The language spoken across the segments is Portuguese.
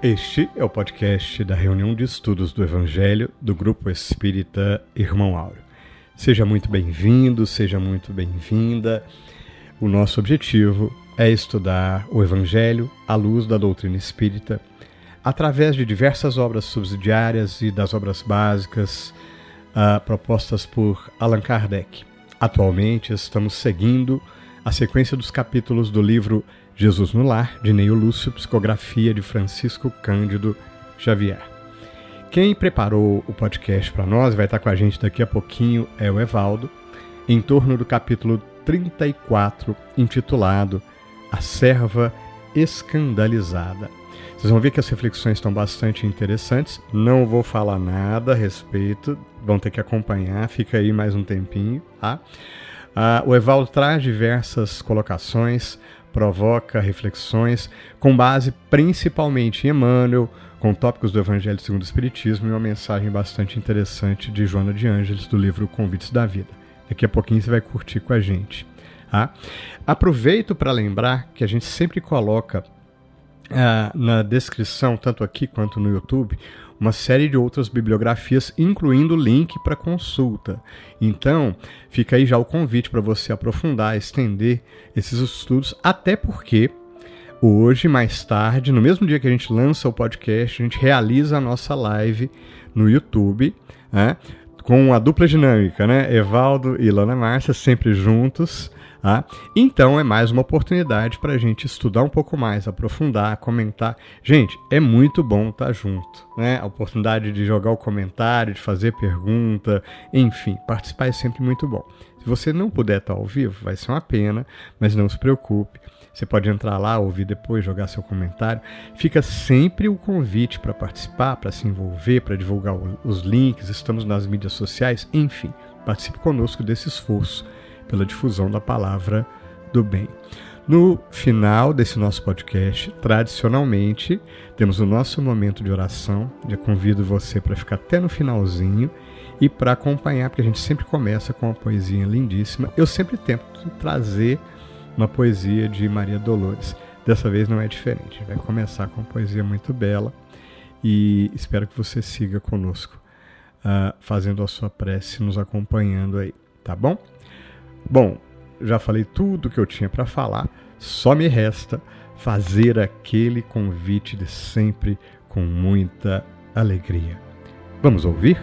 Este é o podcast da reunião de estudos do Evangelho do Grupo Espírita Irmão Áureo. Seja muito bem-vindo, seja muito bem-vinda. O nosso objetivo é estudar o Evangelho à luz da doutrina espírita, através de diversas obras subsidiárias e das obras básicas propostas por Allan Kardec. Atualmente estamos seguindo a sequência dos capítulos do livro Jesus no Lar, de Neio Lúcio, psicografia de Francisco Cândido Xavier. Quem preparou o podcast para nós, vai estar com a gente daqui a pouquinho, é o Evaldo, em torno do capítulo 34, intitulado A Serva Escandalizada. Vocês vão ver que as reflexões estão bastante interessantes, não vou falar nada a respeito, vão ter que acompanhar, fica aí mais um tempinho, tá? O Evaldo traz diversas colocações, provoca reflexões com base principalmente em Emmanuel, com tópicos do Evangelho segundo o Espiritismo e uma mensagem bastante interessante de Joana de Ângeles do livro Convites da Vida. Daqui a pouquinho você vai curtir com a gente. Tá? Aproveito para lembrar que a gente sempre coloca na descrição, tanto aqui quanto no YouTube, uma série de outras bibliografias, incluindo o link para consulta. Então, fica aí já o convite para você aprofundar, estender esses estudos, até porque hoje, mais tarde, no mesmo dia que a gente lança o podcast, a gente realiza a nossa live no YouTube, né, com a dupla dinâmica, né? Evaldo e Lana Márcia, sempre juntos. Então é mais uma oportunidade para a gente estudar um pouco mais, aprofundar, comentar. Gente, é muito bom estar junto, né? A oportunidade de jogar o comentário, de fazer pergunta, enfim, participar é sempre muito bom. Se você não puder estar ao vivo, vai ser uma pena, mas não se preocupe. Você pode entrar lá, ouvir depois, jogar seu comentário. Fica sempre o convite para participar, para se envolver, para divulgar os links, estamos nas mídias sociais, enfim, participe conosco desse esforço pela difusão da palavra do bem. No final desse nosso podcast, tradicionalmente, temos o nosso momento de oração. Já convido você para ficar até no finalzinho e para acompanhar, porque a gente sempre começa com uma poesia lindíssima. Eu sempre tento trazer uma poesia de Maria Dolores. Dessa vez não é diferente. A gente vai começar com uma poesia muito bela e espero que você siga conosco, fazendo a sua prece, nos acompanhando aí, tá bom? Bom, já falei tudo que eu tinha para falar, só me resta fazer aquele convite de sempre com muita alegria. Vamos ouvir?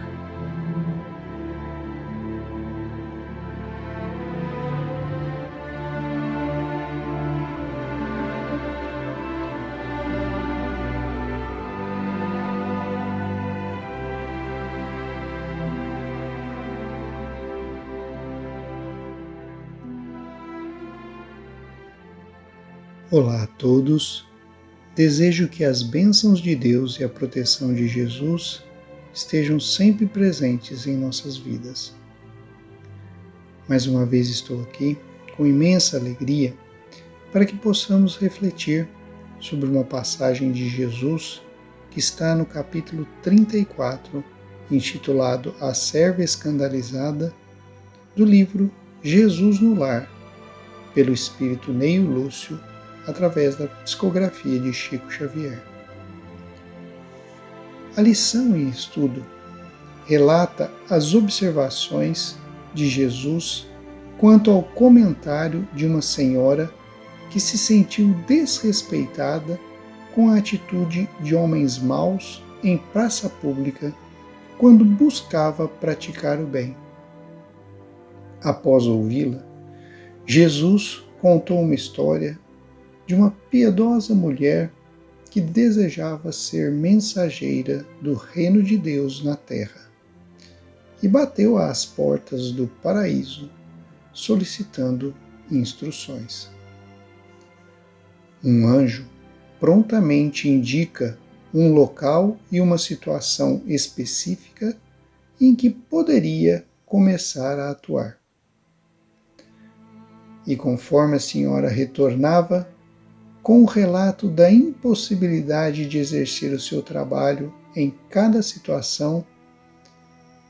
Olá a todos, desejo que as bênçãos de Deus e a proteção de Jesus estejam sempre presentes em nossas vidas. Mais uma vez estou aqui com imensa alegria para que possamos refletir sobre uma passagem de Jesus que está no capítulo 34, intitulado A Serva Escandalizada, do livro Jesus no Lar, pelo espírito Neio Lúcio, através da psicografia de Chico Xavier. A lição em estudo relata as observações de Jesus quanto ao comentário de uma senhora que se sentiu desrespeitada com a atitude de homens maus em praça pública quando buscava praticar o bem. Após ouvi-la, Jesus contou uma história de uma piedosa mulher que desejava ser mensageira do reino de Deus na terra e bateu às portas do paraíso solicitando instruções. Um anjo prontamente indica um local e uma situação específica em que poderia começar a atuar. E conforme a senhora retornava, com o relato da impossibilidade de exercer o seu trabalho em cada situação,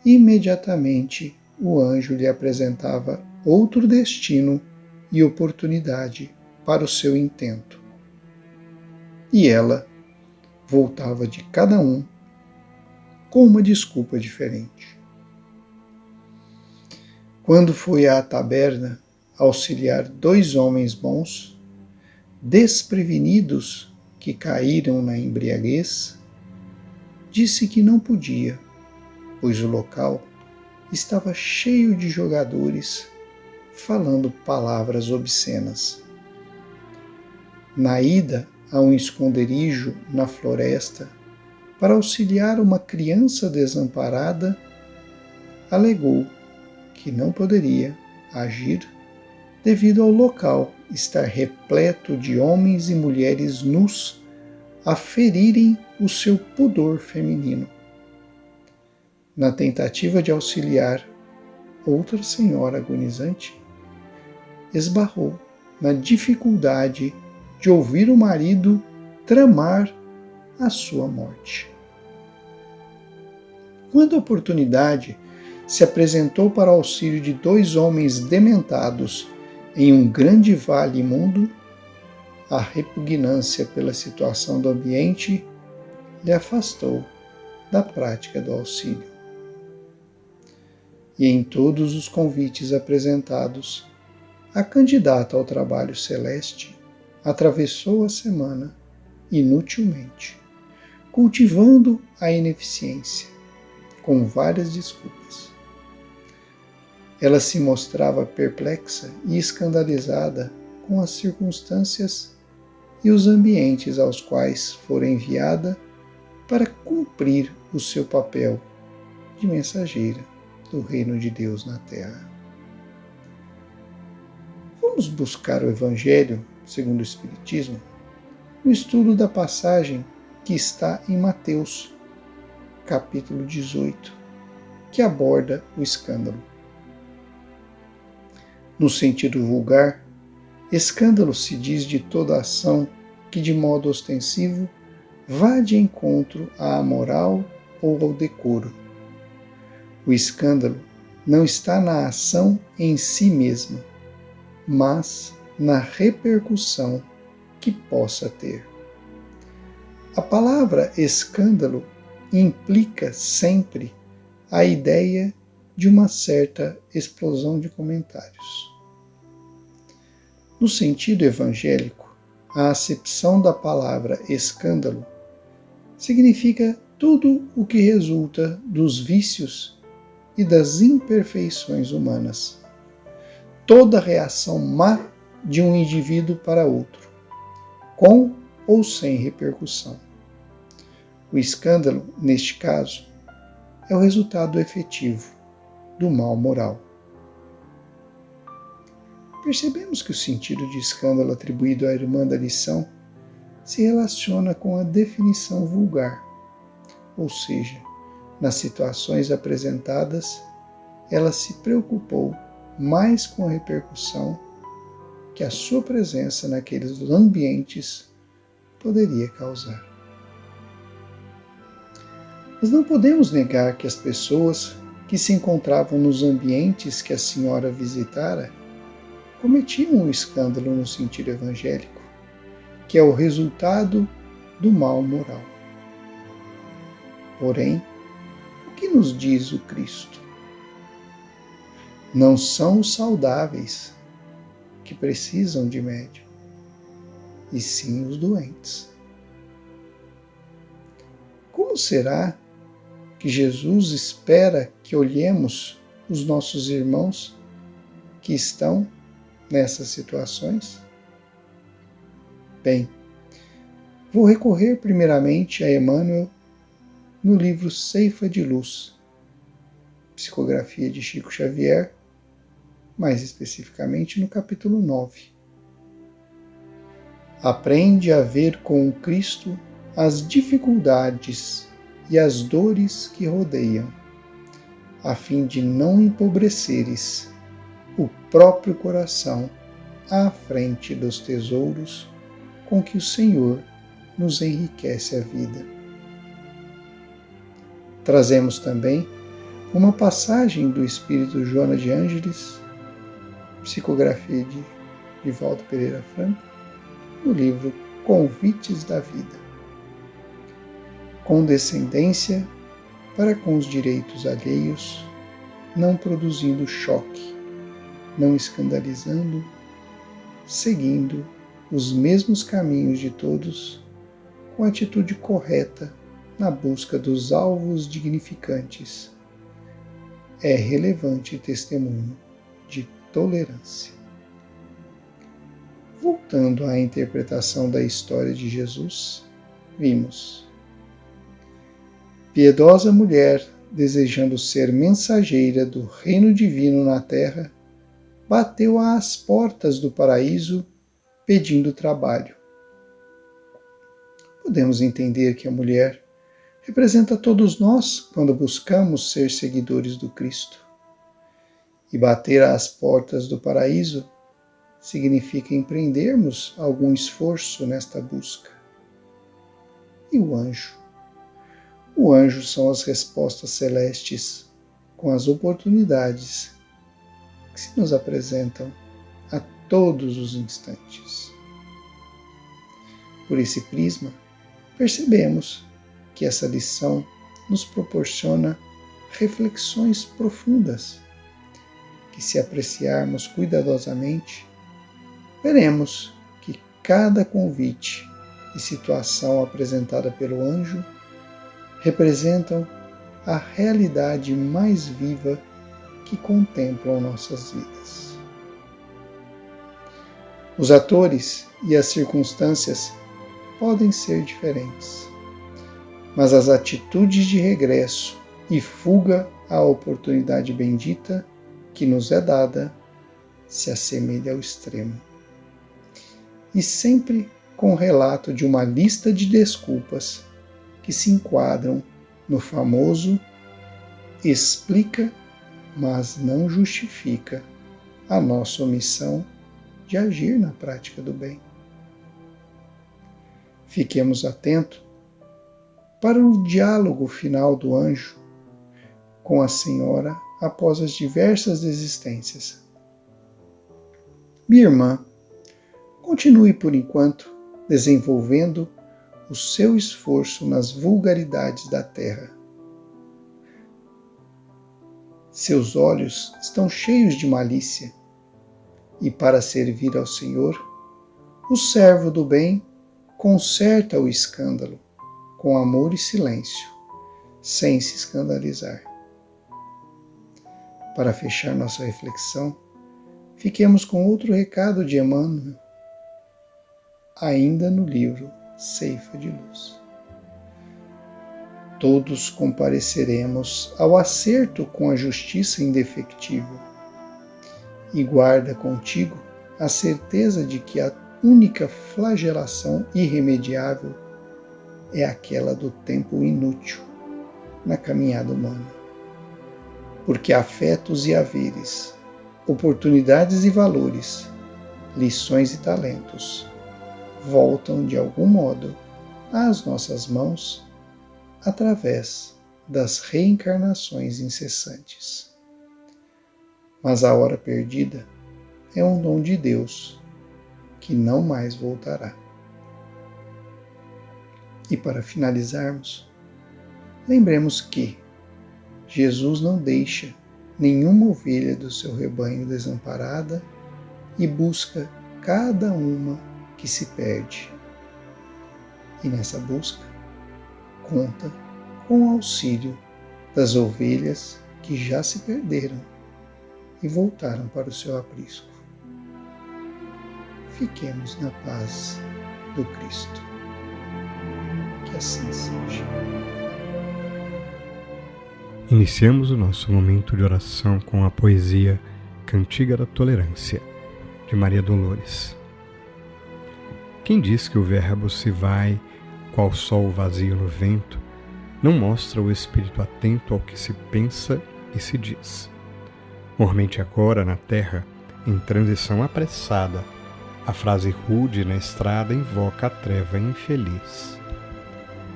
imediatamente o anjo lhe apresentava outro destino e oportunidade para o seu intento. E ela voltava de cada um com uma desculpa diferente. Quando foi à taberna auxiliar 2 homens bons, desprevenidos que caíram na embriaguez, disse que não podia, pois o local estava cheio de jogadores falando palavras obscenas. Na ida a um esconderijo na floresta para auxiliar uma criança desamparada, alegou que não poderia agir devido ao local estar repleto de homens e mulheres nus a ferirem o seu pudor feminino. Na tentativa de auxiliar outra senhora agonizante, esbarrou na dificuldade de ouvir o marido tramar a sua morte. Quando a oportunidade se apresentou para o auxílio de 2 homens dementados em um grande vale imundo, a repugnância pela situação do ambiente lhe afastou da prática do auxílio. E em todos os convites apresentados, a candidata ao trabalho celeste atravessou a semana inutilmente, cultivando a ineficiência, com várias desculpas. Ela se mostrava perplexa e escandalizada com as circunstâncias e os ambientes aos quais fora enviada para cumprir o seu papel de mensageira do reino de Deus na terra. Vamos buscar o Evangelho segundo o Espiritismo no estudo da passagem que está em Mateus, capítulo 18, que aborda o escândalo. No sentido vulgar, escândalo se diz de toda ação que de modo ostensivo vá de encontro à moral ou ao decoro. O escândalo não está na ação em si mesma, mas na repercussão que possa ter. A palavra escândalo implica sempre a ideia de uma certa explosão de comentários. No sentido evangélico, a acepção da palavra escândalo significa tudo o que resulta dos vícios e das imperfeições humanas, toda reação má de um indivíduo para outro, com ou sem repercussão. O escândalo, neste caso, é o resultado efetivo do mal moral. Percebemos que o sentido de escândalo atribuído à irmã da lição se relaciona com a definição vulgar, ou seja, nas situações apresentadas, ela se preocupou mais com a repercussão que a sua presença naqueles ambientes poderia causar. Nós não podemos negar que as pessoas que se encontravam nos ambientes que a senhora visitara cometiam um escândalo no sentido evangélico, que é o resultado do mal moral. Porém, o que nos diz o Cristo? Não são os saudáveis que precisam de médico, e sim os doentes. Como será que Jesus espera que olhemos os nossos irmãos que estão nessas situações? Bem, vou recorrer primeiramente a Emmanuel no livro Ceifa de Luz, psicografia de Chico Xavier, mais especificamente no capítulo 9. Aprende a ver com o Cristo as dificuldades e as dores que rodeiam, a fim de não empobreceres o próprio coração à frente dos tesouros com que o Senhor nos enriquece a vida. Trazemos também uma passagem do Espírito Joana de Ângeles, psicografia de Divaldo Pereira Franco, no livro Convites da Vida. condescendência para com os direitos alheios, não produzindo choque, não escandalizando, seguindo os mesmos caminhos de todos, com atitude correta na busca dos alvos dignificantes. É relevante testemunho de tolerância. Voltando à interpretação da história de Jesus, vimos: piedosa mulher, desejando ser mensageira do reino divino na terra, bateu às portas do paraíso pedindo trabalho. Podemos entender que a mulher representa todos nós quando buscamos ser seguidores do Cristo. E bater às portas do paraíso significa empreendermos algum esforço nesta busca. E o anjo? O anjo são as respostas celestes com as oportunidades que se nos apresentam a todos os instantes. Por esse prisma, percebemos que essa lição nos proporciona reflexões profundas, que, se apreciarmos cuidadosamente, veremos que cada convite e situação apresentada pelo anjo representam a realidade mais viva que contemplam nossas vidas. Os atores e as circunstâncias podem ser diferentes, mas as atitudes de regresso e fuga à oportunidade bendita que nos é dada se assemelha ao extremo. E sempre com o relato de uma lista de desculpas que se enquadram no famoso explica, mas não justifica a nossa omissão de agir na prática do bem. Fiquemos atentos para o diálogo final do anjo com a Senhora após as diversas desistências. Minha irmã, continue por enquanto desenvolvendo o seu esforço nas vulgaridades da terra. Seus olhos estão cheios de malícia, e para servir ao Senhor, o servo do bem conserta o escândalo com amor e silêncio, sem se escandalizar. Para fechar nossa reflexão, fiquemos com outro recado de Emmanuel, ainda no livro Ceifa de Luz. Todos compareceremos ao acerto com a justiça indefectível, e guarda contigo a certeza de que a única flagelação irremediável é aquela do tempo inútil na caminhada humana. Porque afetos e haveres, oportunidades e valores, lições e talentos voltam de algum modo às nossas mãos através das reencarnações incessantes. Mas a hora perdida é um dom de Deus que não mais voltará. E para finalizarmos, lembremos que Jesus não deixa nenhuma ovelha do seu rebanho desamparada e busca cada uma que se perde. E nessa busca, conta com o auxílio das ovelhas que já se perderam e voltaram para o seu aprisco. Fiquemos na paz do Cristo. Que assim seja. Iniciamos o nosso momento de oração com a poesia Cantiga da Tolerância, de Maria Dolores. Quem diz que o verbo se vai, qual sol vazio no vento, não mostra o espírito atento ao que se pensa e se diz. Mormente agora na terra, em transição apressada, a frase rude na estrada invoca a treva infeliz.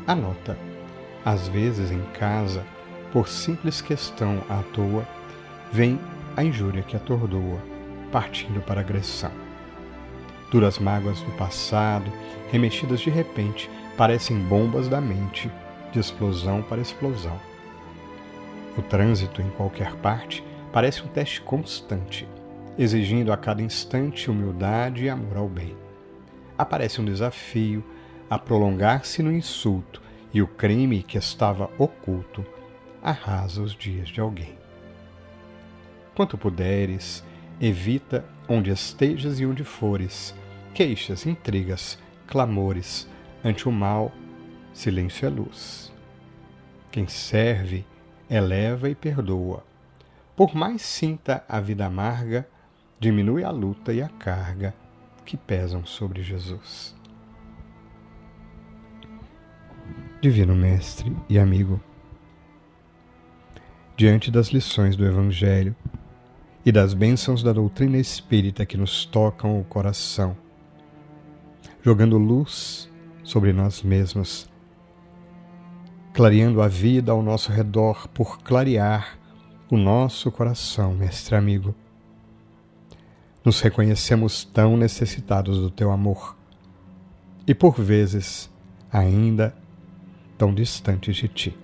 Anota, às vezes em casa, por simples questão à toa, vem a injúria que atordoa, partindo para a agressão. Duras mágoas do passado, remexidas de repente, parecem bombas da mente, de explosão para explosão. O trânsito em qualquer parte parece um teste constante, exigindo a cada instante humildade e amor ao bem. Aparece um desafio a prolongar-se no insulto e o crime que estava oculto arrasa os dias de alguém. Quanto puderes, evita onde estejas e onde fores, queixas, intrigas, clamores, ante o mal, silêncio é luz. Quem serve, eleva e perdoa. Por mais sinta a vida amarga, diminui a luta e a carga que pesam sobre Jesus. Divino Mestre e amigo, diante das lições do Evangelho e das bênçãos da doutrina espírita que nos tocam o coração, jogando luz sobre nós mesmos, clareando a vida ao nosso redor por clarear o nosso coração, Mestre amigo. Nos reconhecemos tão necessitados do teu amor e, por vezes, ainda tão distantes de ti.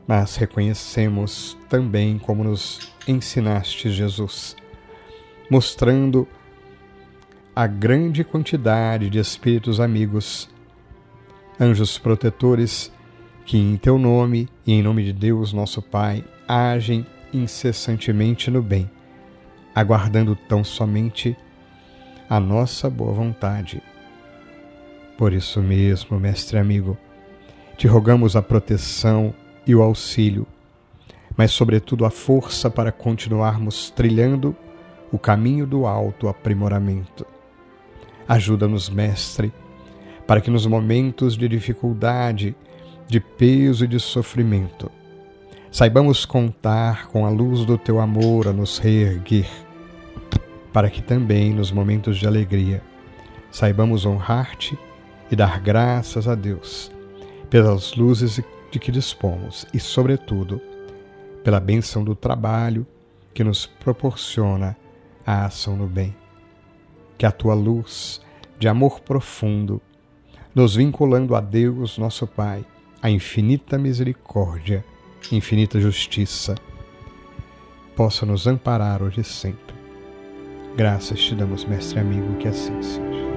Mas reconhecemos também como nos ensinaste, Jesus, mostrando a grande quantidade de espíritos amigos, anjos protetores, que em teu nome e em nome de Deus, nosso Pai, agem incessantemente no bem, aguardando tão somente a nossa boa vontade. Por isso mesmo, Mestre amigo, te rogamos a proteção e o auxílio, mas sobretudo a força para continuarmos trilhando o caminho do autoaprimoramento. Ajuda-nos, Mestre, para que nos momentos de dificuldade, de peso e de sofrimento, saibamos contar com a luz do teu amor a nos reerguer, para que também nos momentos de alegria saibamos honrar-te e dar graças a Deus pelas luzes de que dispomos e, sobretudo, pela bênção do trabalho que nos proporciona a ação no bem. Que a tua luz de amor profundo, nos vinculando a Deus, nosso Pai, a infinita misericórdia, infinita justiça, possa nos amparar hoje e sempre. Graças te damos, Mestre amigo, que assim seja.